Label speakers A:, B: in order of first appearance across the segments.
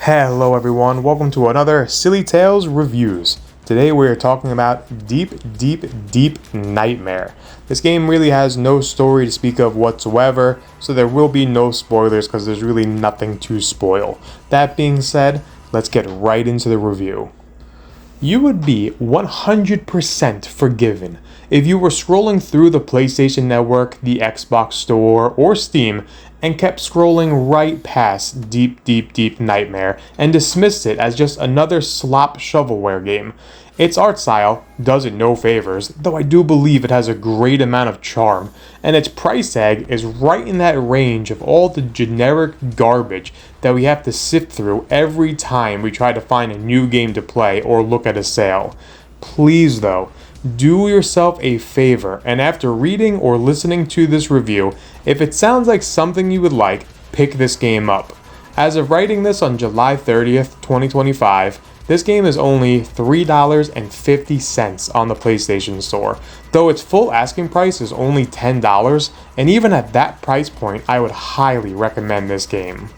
A: Hello everyone, welcome to another Sillytails Reviews. Today we are talking about Deep Nightmare. This game really has no story to speak of whatsoever, so there will be no spoilers because there's really nothing to spoil. That being said, let's get right into the review. You would be 100% forgiven if you were scrolling through the PlayStation Network, the Xbox Store, or Steam and kept scrolling right past Deep Nightmare and dismissed it as just another slop shovelware game. Its art style does it no favors, though I do believe it has a great amount of charm, and its price tag is right in that range of all the generic garbage that we have to sift through every time we try to find a new game to play or look at a sale. Please though, do yourself a favor, and after reading or listening to this review, if it sounds like something you would like, pick this game up. As of writing this on July 30th, 2025, this game is only $3.50 on the PlayStation Store, though its full asking price is only $10, and even at that price point, I would highly recommend this game.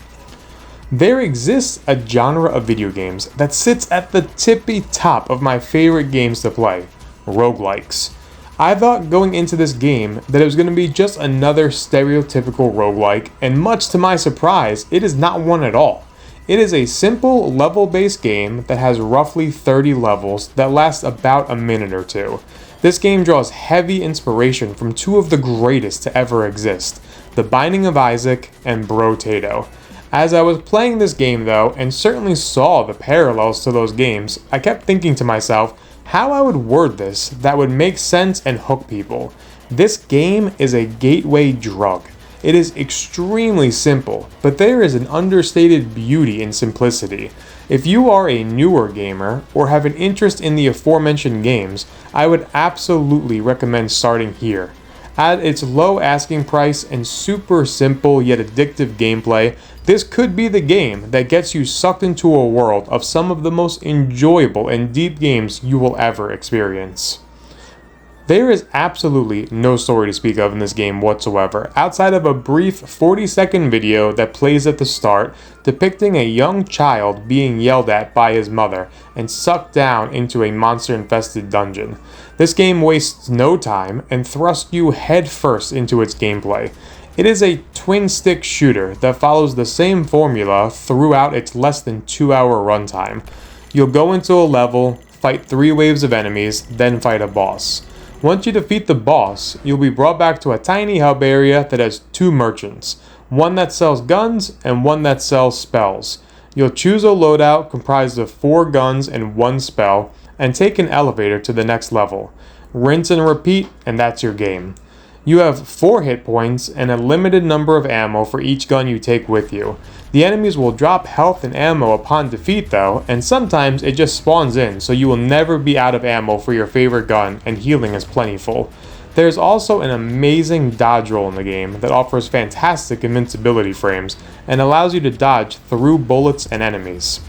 A: There exists a genre of video games that sits at the tippy top of my favorite games to play, roguelikes. I thought going into this game that it was going to be just another stereotypical roguelike, and much to my surprise, it is not one at all. It is a simple level-based game that has roughly 30 levels that last about a minute or two. This game draws heavy inspiration from two of the greatest to ever exist, The Binding of Isaac and Brotato. As I was playing this game though, and certainly saw the parallels to those games, I kept thinking to myself how I would word this that would make sense and hook people. This game is a gateway drug. It is extremely simple, but there is an understated beauty in simplicity. If you are a newer gamer or have an interest in the aforementioned games, I would absolutely recommend starting here. At its low asking price and super simple yet addictive gameplay, this could be the game that gets you sucked into a world of some of the most enjoyable and deep games you will ever experience. There is absolutely no story to speak of in this game whatsoever, outside of a brief 40-second video that plays at the start, depicting a young child being yelled at by his mother and sucked down into a monster-infested dungeon. This game wastes no time and thrusts you headfirst into its gameplay. It is a twin-stick shooter that follows the same formula throughout its less than 2-hour runtime. You'll go into a level, fight 3 waves of enemies, then fight a boss. Once you defeat the boss, you'll be brought back to a tiny hub area that has 2 merchants, one that sells guns and one that sells spells. You'll choose a loadout comprised of 4 guns and 1 spell, and take an elevator to the next level. Rinse and repeat, and that's your game. You have 4 hit points and a limited number of ammo for each gun you take with you. The enemies will drop health and ammo upon defeat though, and sometimes it just spawns in, so you will never be out of ammo for your favorite gun, and healing is plentiful. There's also an amazing dodge roll in the game that offers fantastic invincibility frames and allows you to dodge through bullets and enemies.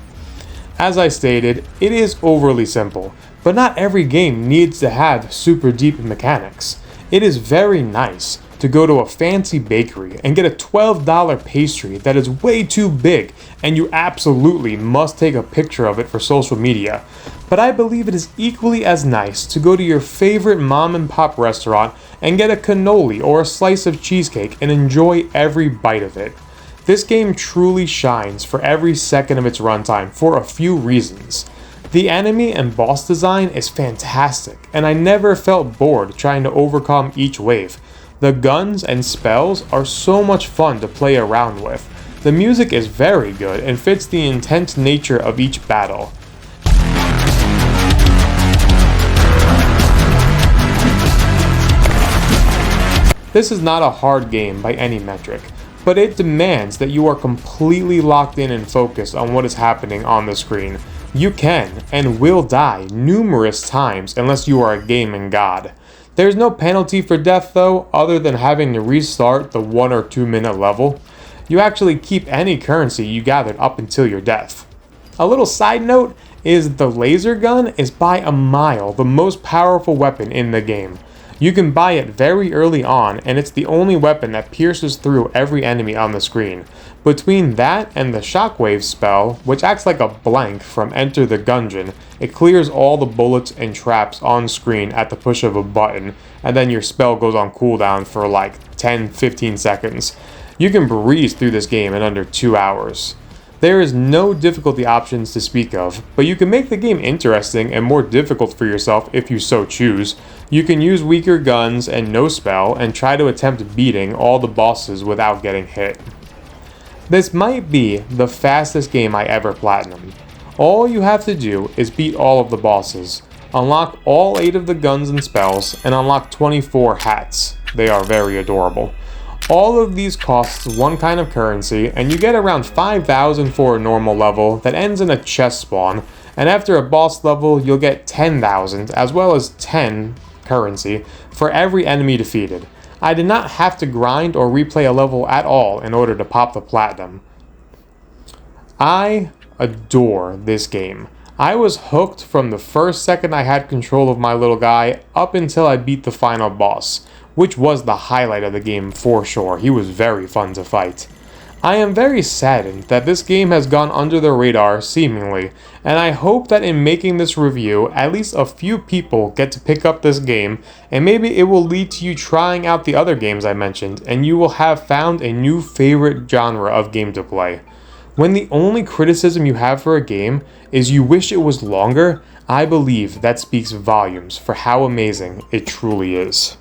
A: As I stated, it is overly simple, but not every game needs to have super deep mechanics. It is very nice to go to a fancy bakery and get a $12 pastry that is way too big, and you absolutely must take a picture of it for social media. But I believe it is equally as nice to go to your favorite mom and pop restaurant and get a cannoli or a slice of cheesecake and enjoy every bite of it. This game truly shines for every second of its runtime for a few reasons. The enemy and boss design is fantastic, and I never felt bored trying to overcome each wave. The guns and spells are so much fun to play around with. The music is very good and fits the intense nature of each battle. This is not a hard game by any metric, but it demands that you are completely locked in and focused on what is happening on the screen. You can and will die numerous times unless you are a gaming god. There's no penalty for death though, other than having to restart the 1 or 2 minute level. You actually keep any currency you gathered up until your death. A little side note is the laser gun is by a mile the most powerful weapon in the game. You can buy it very early on, and it's the only weapon that pierces through every enemy on the screen. Between that and the Shockwave spell, which acts like a blank from Enter the Gungeon, it clears all the bullets and traps on screen at the push of a button, and then your spell goes on cooldown for like 10-15 seconds. You can breeze through this game in under 2 hours. There is no difficulty options to speak of, but you can make the game interesting and more difficult for yourself if you so choose. You can use weaker guns and no spell and try to attempt beating all the bosses without getting hit. This might be the fastest game I ever platinumed. All you have to do is beat all of the bosses, unlock all 8 of the guns and spells, and unlock 24 hats. They are very adorable. All of these costs one kind of currency, and you get around 5,000 for a normal level that ends in a chest spawn, and after a boss level you'll get 10,000 as well as 10 currency for every enemy defeated. I did not have to grind or replay a level at all in order to pop the platinum. I adore this game. I was hooked from the first second I had control of my little guy up until I beat the final boss, which was the highlight of the game for sure. He was very fun to fight. I am very saddened that this game has gone under the radar, seemingly, and I hope that in making this review, at least a few people get to pick up this game, and maybe it will lead to you trying out the other games I mentioned, and you will have found a new favorite genre of game to play. When the only criticism you have for a game is you wish it was longer, I believe that speaks volumes for how amazing it truly is.